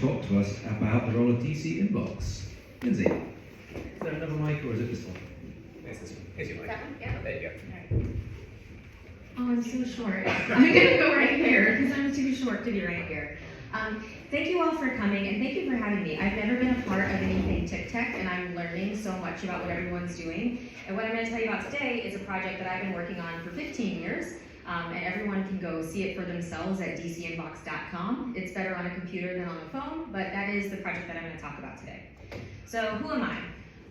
talk to us about the role of DCinbox. Lindsey, is there another mic or is it this one? It's this one. Here's your mic. That one? Yeah. There you go. Oh, I'm so short. I'm gonna go right here because I'm too short to be right here. Thank you all for coming and thank you for having me. I've never been a part of anything tech and I'm learning so much about what everyone's doing. And what I'm going to tell you about today is a project that I've been working on for 15 years. And everyone can go see it for themselves at DCinbox.com. It's better on a computer than on a phone, but that is the project that I'm going to talk about today. So who am I?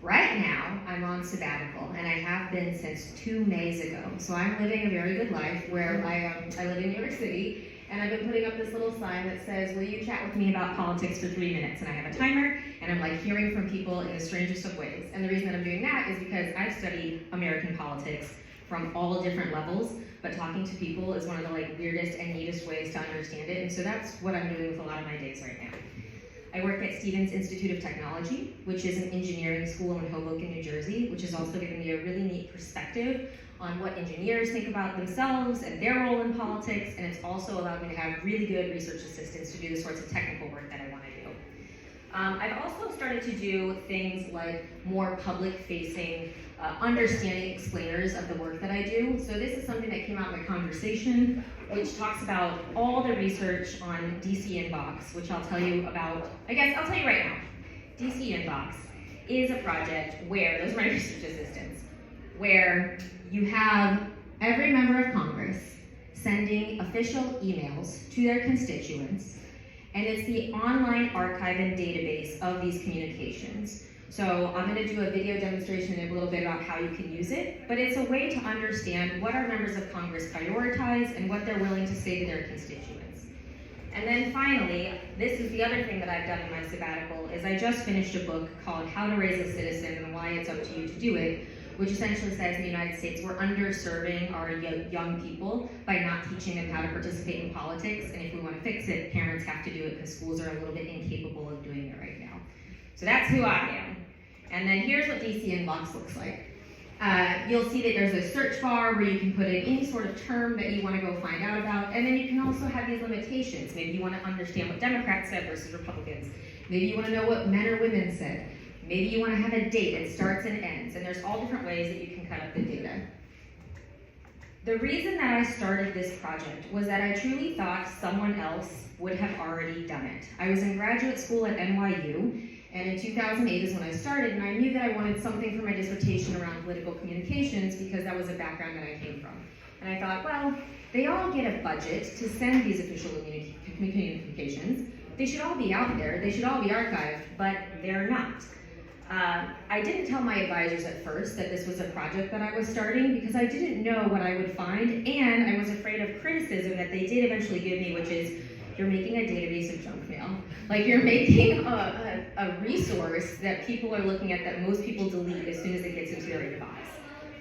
Right now, I'm on sabbatical, and I have been since 2 Mays ago. So I'm living a very good life where I live in New York City, and I've been putting up this little sign that says, will you chat with me about politics for 3 minutes? And I have a timer, and I'm like hearing from people in the strangest of ways. And the reason that I'm doing that is because I've studied American politics from all different levels, but talking to people is one of the weirdest and neatest ways to understand it. And so that's what I'm doing with a lot of my days right now. I work at Stevens Institute of Technology, which is an engineering school in Hoboken, New Jersey, which has also given me a really neat perspective on what engineers think about themselves and their role in politics, and it's also allowed me to have really good research assistants to do the sorts of technical work that I want to do. I've also started to do things like more public-facing, understanding explainers of the work that I do. So this is something that came out in the conversation, which talks about all the research on DCinbox, which I'll tell you about, I'll tell you right now. DCinbox is a project where, those are my research assistants, where you have every member of Congress sending official emails to their constituents, and it's the online archive and database of these communications. So I'm going to do a video demonstration in a little bit about how you can use it, but it's a way to understand what our members of Congress prioritize and what they're willing to say to their constituents. And then finally, this is the other thing that I've done in my sabbatical, is I just finished a book called How to Raise a Citizen and Why It's Up to You to Do It, which essentially says in the United States we're underserving our young people by not teaching them how to participate in politics, and if we want to fix it, parents have to do it because schools are a little bit incapable of doing it right now. So that's who I am. And then here's what DCinbox looks like. You'll see that there's a search bar where you can put in any sort of term that you want to go find out about, and then you can also have these limitations. Maybe you want to understand what Democrats said versus Republicans. Maybe you want to know what men or women said. Maybe you want to have a date that starts and ends, and there's all different ways that you can cut up the data. The reason that I started this project was that I truly thought someone else would have already done it. I was in graduate school at NYU, and in 2008 is when I started, and I knew that I wanted something for my dissertation around political communications because that was a background that I came from. And I thought, well, they all get a budget to send these official communications. They should all be out there, they should all be archived, but they're not. I didn't tell my advisors at first that this was a project that I was starting because I didn't know what I would find, and I was afraid of criticism that they did eventually give me, which is, you're making a database of junk mail. Like, you're making a resource that people are looking at that most people delete as soon as it gets into their inbox.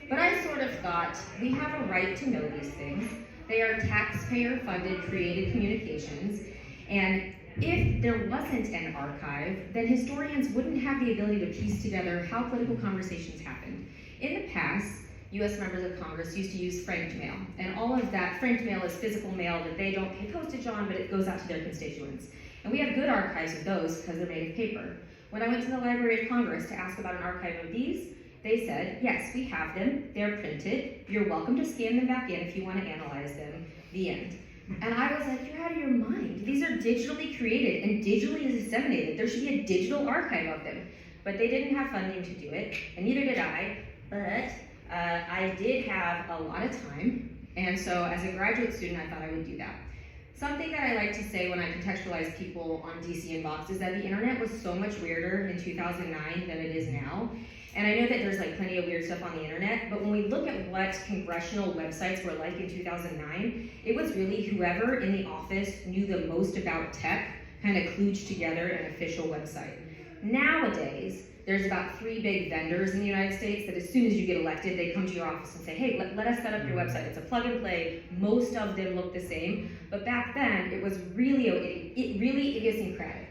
But I sort of thought, we have a right to know these things. They are taxpayer-funded, created communications, and if there wasn't an archive, then historians wouldn't have the ability to piece together how political conversations happened. In the past, US members of Congress used to use franked mail, and all of that franked mail is physical mail that they don't pay postage on, but it goes out to their constituents. And we have good archives of those because they're made of paper. When I went to the Library of Congress to ask about an archive of these, they said, yes, we have them, they're printed, you're welcome to scan them back in if you want to analyze them, the end. And I was like, you're out of your mind. These are digitally created and digitally disseminated. There should be a digital archive of them. But they didn't have funding to do it, and neither did I, but I did have a lot of time, and so as a graduate student, I thought I would do that. Something that I like to say when I contextualize people on DCinbox is that the internet was so much weirder in 2009 than it is now. And I know that there's plenty of weird stuff on the internet, but when we look at what congressional websites were like in 2009, it was really whoever in the office knew the most about tech kind of kludged together an official website. Nowadays, there's about 3 big vendors in the United States that as soon as you get elected, they come to your office and say, hey, let us set up your website. It's a plug and play. Most of them look the same, but back then, it was really idiosyncratic.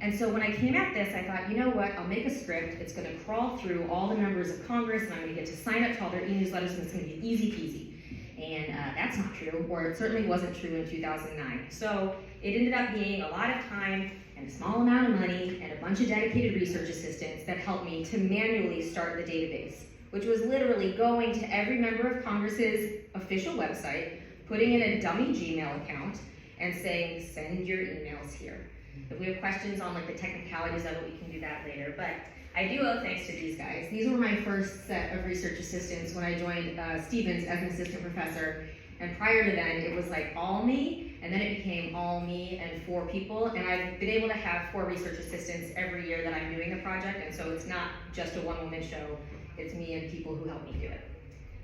And so when I came at this, I thought, you know what, I'll make a script. It's going to crawl through all the members of Congress, and I'm going to get to sign up to all their e-newsletters, and it's going to be easy peasy. And that's not true, or it certainly wasn't true in 2009. So it ended up being a lot of time and and a small amount of money and a bunch of dedicated research assistants that helped me to manually start the database, which was literally going to every member of Congress's official website, putting in a dummy Gmail account, and saying, send your emails here. If we have questions on like the technicalities of it, we can do that later. But I do owe thanks to these guys. These were my first set of research assistants when I joined Stevens as an assistant professor. And prior to then, it was like all me, and then it became all me and 4 people. And I've been able to have 4 research assistants every year that I'm doing the project. And so it's not just a one-woman show. It's me and people who help me do it.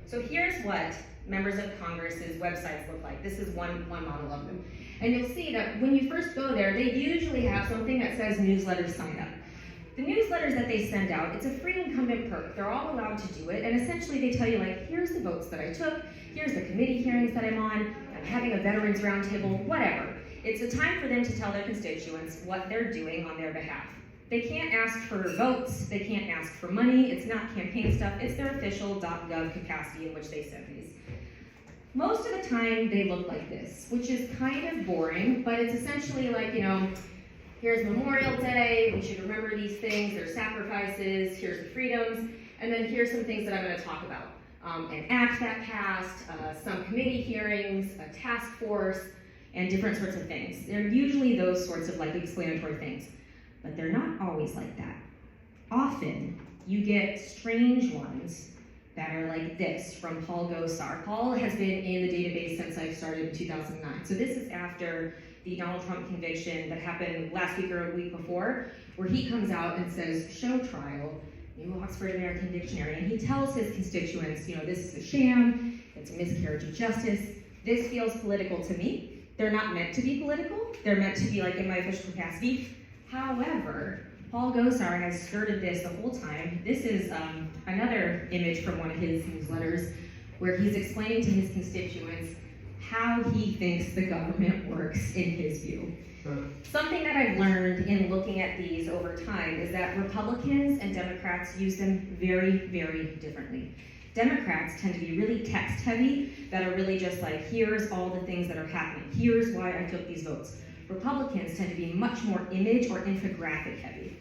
So here's what members of Congress's websites look like. This is one model of them. And you'll see that when you first go there, they usually have something that says newsletter sign up. The newsletters that they send out, it's a free incumbent perk. They're all allowed to do it, and essentially they tell you like, here's the votes that I took, here's the committee hearings that I'm on, I'm having a veterans roundtable, whatever. It's a time for them to tell their constituents what they're doing on their behalf. They can't ask for votes, they can't ask for money, it's not campaign stuff, it's their official .gov capacity in which they send these. Most of the time they look like this, which is kind of boring, but it's essentially like, you know, here's Memorial Day, we should remember these things, there's sacrifices, here's the freedoms, and then here's some things that I'm going to talk about. An act that passed, some committee hearings, a task force, and different sorts of things. They're usually those sorts of like explanatory things, but they're not always like that. Often, you get strange ones that are like this from Paul Gosar. Paul has been in the database since I started in 2009. So this is after the Donald Trump conviction that happened last week or a week before, where he comes out and says, show trial, New Oxford American Dictionary, and he tells his constituents, you know, this is a sham, it's a miscarriage of justice, this feels political to me. They're not meant to be political, they're meant to be like in my official capacity. However, Paul Gosar has skirted this the whole time. This is another image from one of his newsletters where he's explaining to his constituents how he thinks the government works in his view. Something that I've learned in looking at these over time is that Republicans and Democrats use them very, very differently. Democrats tend to be really text heavy, that are really just like, here's all the things that are happening, here's why I took these votes. Republicans tend to be much more image or infographic heavy.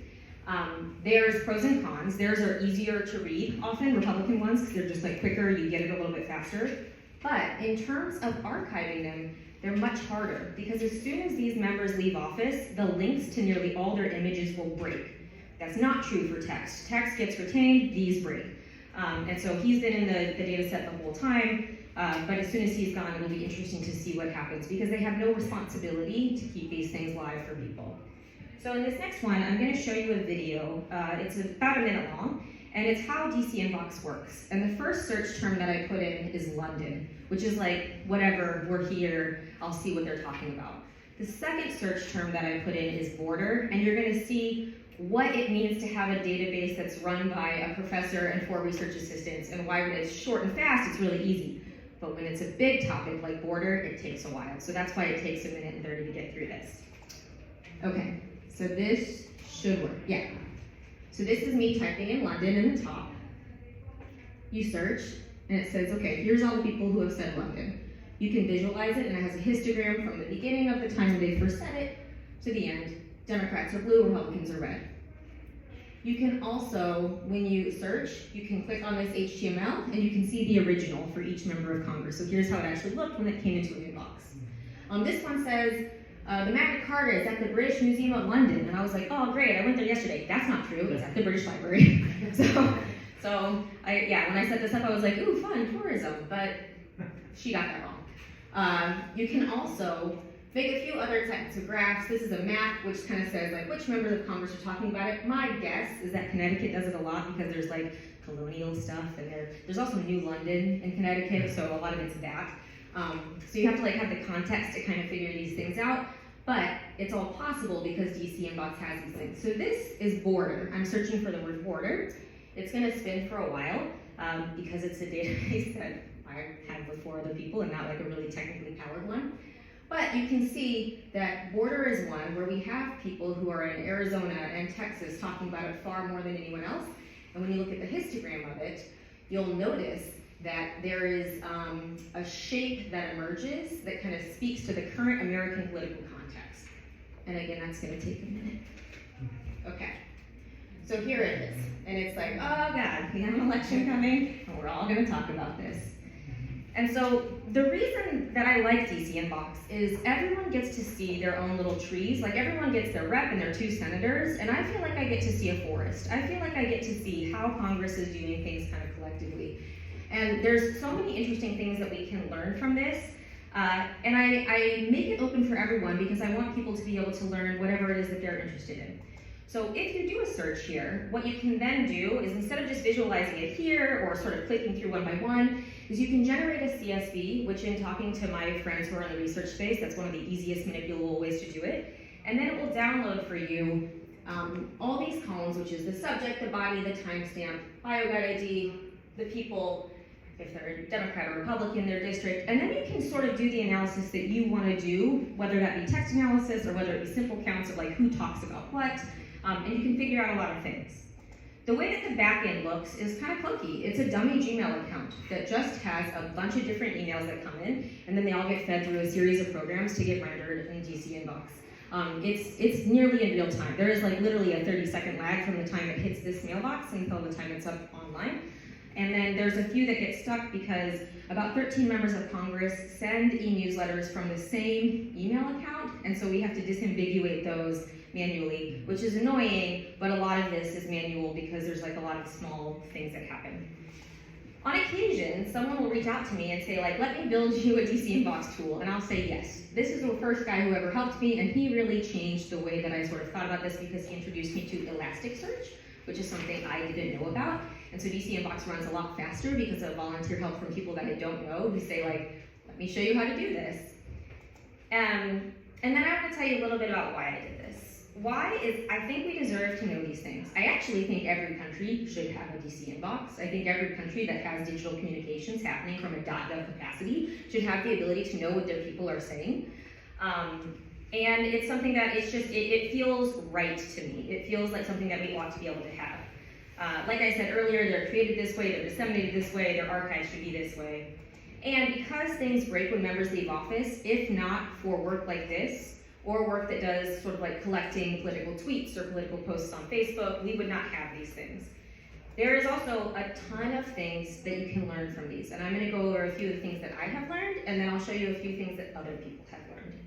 There's pros and cons. Theirs are easier to read, often, Republican ones, because they're just like quicker, you get it a little bit faster. But in terms of archiving them, they're much harder, because as soon as these members leave office, the links to nearly all their images will break. That's not true for text. Text gets retained, these break. And so he's been in the data set the whole time, but as soon as he's gone, it'll be interesting to see what happens, because they have no responsibility to keep these things live for people. So in this next one, I'm going to show you a video. It's about a minute long, and it's how DCinbox works. And the first search term that I put in is London, which is like, whatever, we're here, I'll see what they're talking about. The second search term that I put in is border, and you're going to see what it means to have a database that's run by a professor and 4 research assistants, and why when it's short and fast, it's really easy. But when it's a big topic like border, it takes a while. So that's why it takes a minute and 30 to get through this. Okay, so this should work, yeah. So this is me typing in London in the top. You search, and it says, okay, here's all the people who have said London. You can visualize it, and it has a histogram from the beginning of the time when they first said it to the end. Democrats are blue, Republicans are red. You can also, when you search, you can click on this HTML, and you can see the original for each member of Congress. So here's how it actually looked when it came into an inbox. This one says, the Magna Carta is at the British Museum of London. And I was like, oh great, I went there yesterday. That's not true, it's at the British Library. so when I set this up, I was like, ooh, fun, tourism, but she got that wrong. You can also make a few other types of graphs. This is a map which kind of says like which members of Congress are talking about it. My guess is that Connecticut does it a lot because there's like colonial stuff, and there's also New London in Connecticut, so a lot of it's that. So you have to like have the context to kind of figure these things out, but it's all possible because DCinbox has these things. So this is border. I'm searching for the word border. It's going to spin for a while because it's a database that I had with 4 other people and not like a really technically powered one. But you can see that border is one where we have people who are in Arizona and Texas talking about it far more than anyone else. And when you look at the histogram of it, you'll notice that there is a shape that emerges that kind of speaks to the current American political context. And again, that's gonna take a minute. Okay. So here it is. And it's like, oh God, we have an election coming, and we're all gonna talk about this. And so the reason that I like DCinbox is everyone gets to see their own little trees. Like everyone gets their rep and their 2 senators, and I feel like I get to see a forest. I feel like I get to see how Congress is doing things kind of collectively. And there's so many interesting things that we can learn from this. And I make it open for everyone because I want people to be able to learn whatever it is that they're interested in. So if you do a search here, what you can then do is instead of just visualizing it here or sort of clicking through one by one, is you can generate a CSV, which in talking to my friends who are in the research space, that's one of the easiest manipulable ways to do it. And then it will download for you all these columns, which is the subject, the body, the timestamp, bioguide ID, the people, if they're a Democrat or Republican, their district, and then you can sort of do the analysis that you want to do, whether that be text analysis or whether it be simple counts of like who talks about what, and you can figure out a lot of things. The way that the back end looks is kind of clunky. It's a dummy Gmail account that just has a bunch of different emails that come in, and then they all get fed through a series of programs to get rendered in DCinbox. It's nearly in real time. There is like literally a 30-second lag from the time it hits this mailbox until the time it's up online. And then there's a few that get stuck because about 13 members of Congress send e-newsletters from the same email account, and so we have to disambiguate those manually, which is annoying, but a lot of this is manual because there's like a lot of small things that happen. On occasion, someone will reach out to me and say like, let me build you a DCinbox tool, and I'll say yes. This is the first guy who ever helped me, and he really changed the way that I sort of thought about this because he introduced me to Elasticsearch, which is something I didn't know about. And so DCinbox runs a lot faster because of volunteer help from people that I don't know who say like, let me show you how to do this. And then I have to tell you a little bit about why I did this. Why is, I think we deserve to know these things. I actually think every country should have a DCinbox. I think every country that has digital communications happening from a .gov capacity should have the ability to know what their people are saying. And it's something that it's just, it feels right to me. It feels like something that we ought to be able to have. Like I said earlier, they're created this way, they're disseminated this way, their archives should be this way. And because things break when members leave office, if not for work like this, or work that does sort of like collecting political tweets or political posts on Facebook, we would not have these things. There is also a ton of things that you can learn from these, and I'm gonna go over a few of the things that I have learned, and then I'll show you a few things that other people have learned.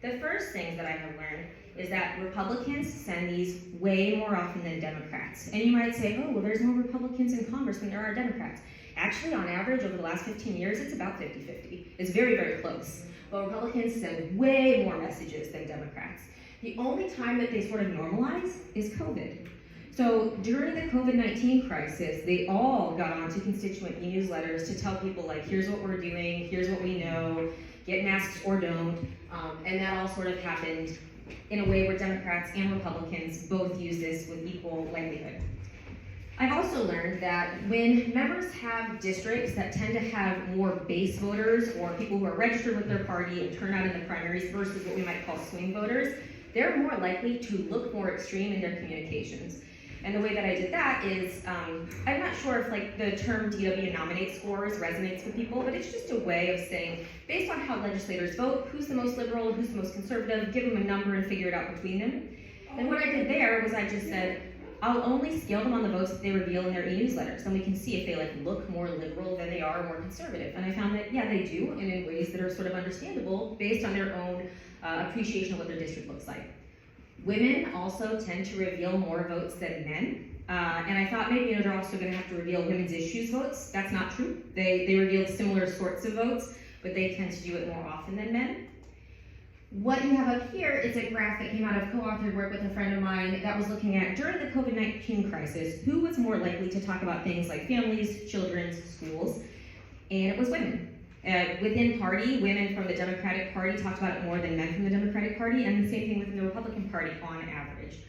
The first thing that I have learned is that Republicans send these way more often than Democrats. And you might say, oh, well, there's more Republicans in Congress than there are Democrats. Actually, on average, over the last 15 years, it's about 50-50. It's very, very close. But Republicans send way more messages than Democrats. The only time that they sort of normalize is COVID. So during the COVID-19 crisis, they all got onto constituent e-newsletters to tell people like, here's what we're doing, here's what we know, get masks or don't. And that all sort of happened in a way where Democrats and Republicans both use this with equal likelihood. I've also learned that when members have districts that tend to have more base voters or people who are registered with their party and turn out in the primaries versus what we might call swing voters, they're more likely to look more extreme in their communications. And the way that I did that is, I'm not sure if like the term DW nominate scores resonates with people, but it's just a way of saying, based on how legislators vote, who's the most liberal, who's the most conservative, give them a number and figure it out between them. And what I did there was I just said, I'll only scale them on the votes that they reveal in their e-newsletters. Then we can see if they like look more liberal than they are more conservative. And I found that, yeah, they do, and in ways that are sort of understandable based on their own appreciation of what their district looks like. Women also tend to reveal more votes than men. And I thought maybe they're also gonna have to reveal women's issues votes. That's not true. They reveal similar sorts of votes, but they tend to do it more often than men. What you have up here is a graph that came out of co-authored work with a friend of mine that was looking at, during the COVID-19 crisis, who was more likely to talk about things like families, children, schools, and it was women. Within party, women from the Democratic Party talked about it more than men from the Democratic Party, and the same thing within the Republican Party on average.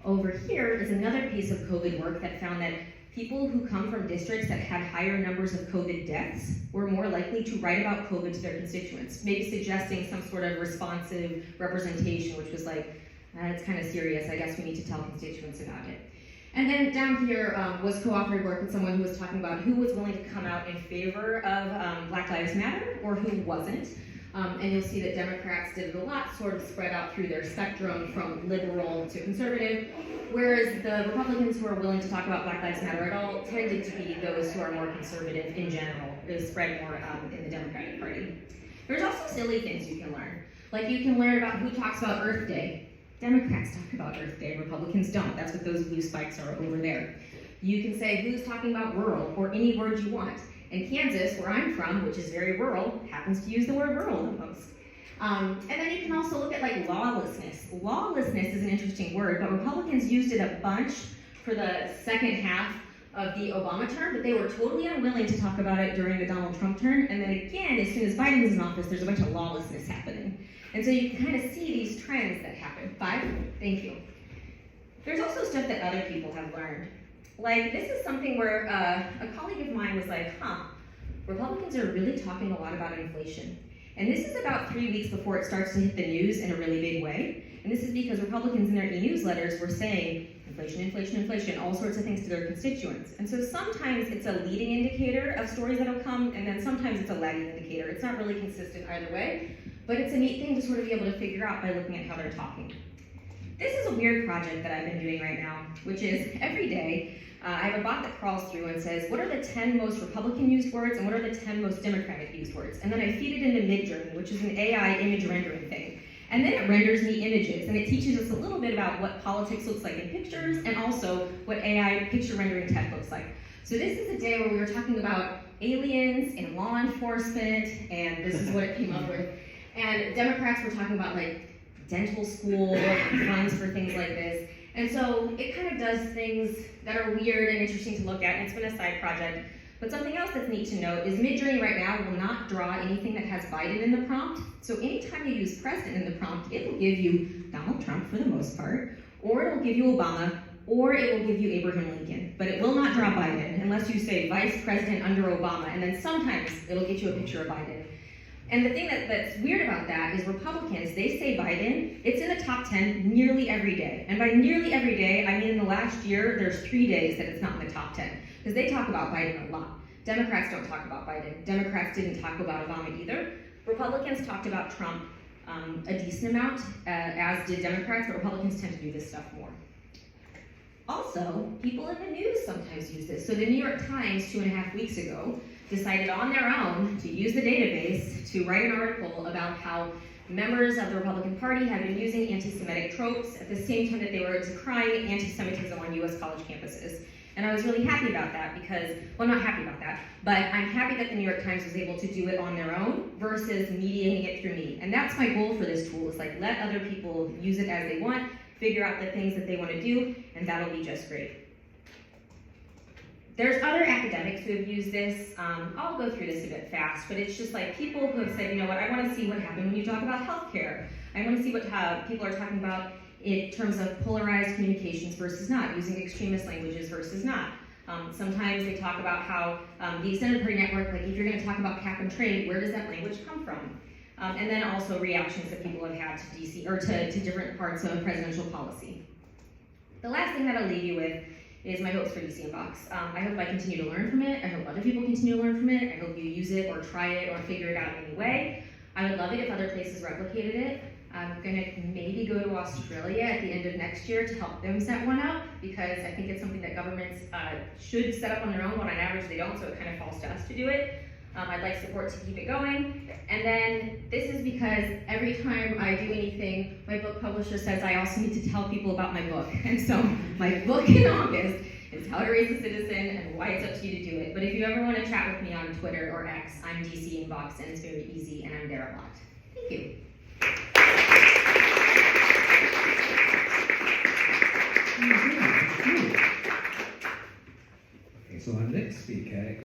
Over here is another piece of COVID work that found that people who come from districts that had higher numbers of COVID deaths were more likely to write about COVID to their constituents, maybe suggesting some sort of responsive representation, which was like, it's kind of serious, I guess we need to tell constituents about it. And then down here was co-authored work with someone who was talking about who was willing to come out in favor of Black Lives Matter or who wasn't. And you'll see that Democrats did it a lot, sort of spread out through their spectrum from liberal to conservative, whereas the Republicans who are willing to talk about Black Lives Matter at all tended to be those who are more conservative in general. It spread more in the Democratic Party. There's also silly things you can learn. Like you can learn about who talks about Earth Day. Democrats talk about Earth Day, Republicans don't. That's what those blue spikes are over there. You can say who's talking about rural, or any word you want. And Kansas, where I'm from, which is very rural, happens to use the word rural the most. And then you can also look at like lawlessness. Lawlessness is an interesting word, but Republicans used it a bunch for the second half of the Obama term, but they were totally unwilling to talk about it during the Donald Trump term. And then again, as soon as Biden's in office, there's a bunch of lawlessness happening. And so you can kind of see these trends that happen. 5, thank you. There's also stuff that other people have learned. Like, this is something where a colleague of mine was like, Republicans are really talking a lot about inflation. And this is about 3 weeks before it starts to hit the news in a really big way. And this is because Republicans in their e-newsletters were saying, inflation, inflation, inflation, all sorts of things to their constituents. And so sometimes it's a leading indicator of stories that'll come, and then sometimes it's a lagging indicator. It's not really consistent either way, but it's a neat thing to sort of be able to figure out by looking at how they're talking. This is a weird project that I've been doing right now, which is every day, I have a bot that crawls through and says, what are the 10 most Republican used words and what are the 10 most Democratic used words? And then I feed it into Midjourney, which is an AI image rendering thing. And then it renders me images, and it teaches us a little bit about what politics looks like in pictures and also what AI picture rendering tech looks like. So this is a day where we were talking about aliens and law enforcement, and this is what it came up with. And Democrats were talking about like dental school and funds for things like this. And so it kind of does things that are weird and interesting to look at, and it's been a side project. But something else that's neat to note is Midjourney right now will not draw anything that has Biden in the prompt. So anytime you use president in the prompt, it will give you Donald Trump for the most part, or it will give you Obama, or it will give you Abraham Lincoln. But it will not draw Biden unless you say vice president under Obama, and then sometimes it'll get you a picture of Biden. And the thing that's weird about that is Republicans, they say Biden, it's in the top 10 nearly every day. And by nearly every day, I mean in the last year, there's 3 days that it's not in the top 10. Because they talk about Biden a lot. Democrats don't talk about Biden. Democrats didn't talk about Obama either. Republicans talked about Trump a decent amount, as did Democrats, but Republicans tend to do this stuff more. Also, people in the news sometimes use this. So the New York Times 2.5 weeks ago decided on their own to use the database to write an article about how members of the Republican Party had been using anti-Semitic tropes at the same time that they were decrying anti-Semitism on US college campuses. And I was really happy about that because, well, not happy about that, but I'm happy that the New York Times was able to do it on their own versus mediating it through me. And that's my goal for this tool, is like let other people use it as they want, figure out the things that they want to do, and that'll be just great. There's other academics who have used this. I'll go through this a bit fast, but it's just like people who have said, you know what, I want to see what happened when you talk about healthcare. I want to see what people are talking about in terms of polarized communications versus not, using extremist languages versus not. Sometimes they talk about how the extended party network, like if you're going to talk about cap and trade, where does that language come from? And then also reactions that people have had to DC or to different parts of presidential policy. The last thing that I'll leave you with is my hopes for DCinbox. I hope I continue to learn from it. I hope other people continue to learn from it. I hope you use it or try it or figure it out in any way. I would love it if other places replicated it. I'm gonna maybe go to Australia at the end of next year to help them set one up, because I think it's something that governments should set up on their own, but on average they don't, so it kind of falls to us to do it. I'd like support to keep it going. And then this is because every time I do anything, my book publisher says I also need to tell people about my book. And so my book in August is How to Raise a Citizen and Why It's Up to You to Do It. But if you ever want to chat with me on Twitter or X, I'm DCinbox, and it's very easy, and I'm there a lot. Thank you. Okay, so our next speaker